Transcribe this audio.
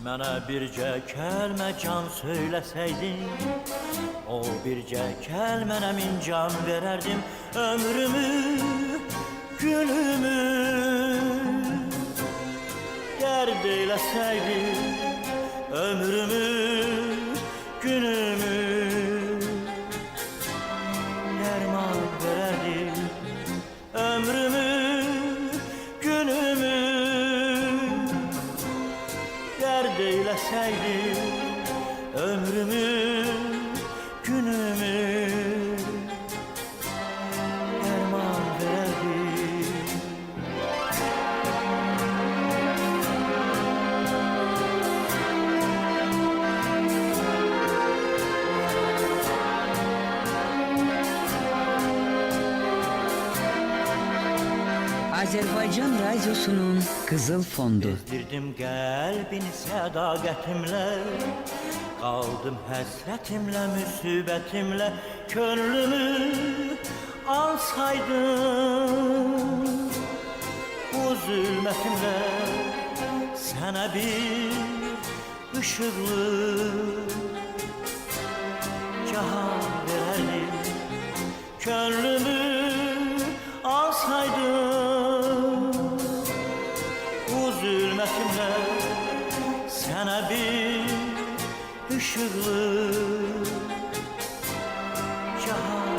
Mənə bircə kəlmə can söyləsəydin, o bircə kəlmənə min can verərdim. Ömrümü, günümü dərd eyləsəydin, ömrümü, günümü dərman verərdim. Ömrümü, günümü dərd eyləsəydin, ömrümü, günümü dərman verərdim. Azerbaycan Radyosu'nun Kızıl Fondu. Bezdirdim qəlbini sədaqətimlə, qaldım həsrətimlə, müsibətimlə. Könlümü alsaydın bu zülmətimlə, sənə bir ışıqlı cahan verərdim. Könlümü alsaydın bu zülmətimlə, sənə bir ışıqlı cahan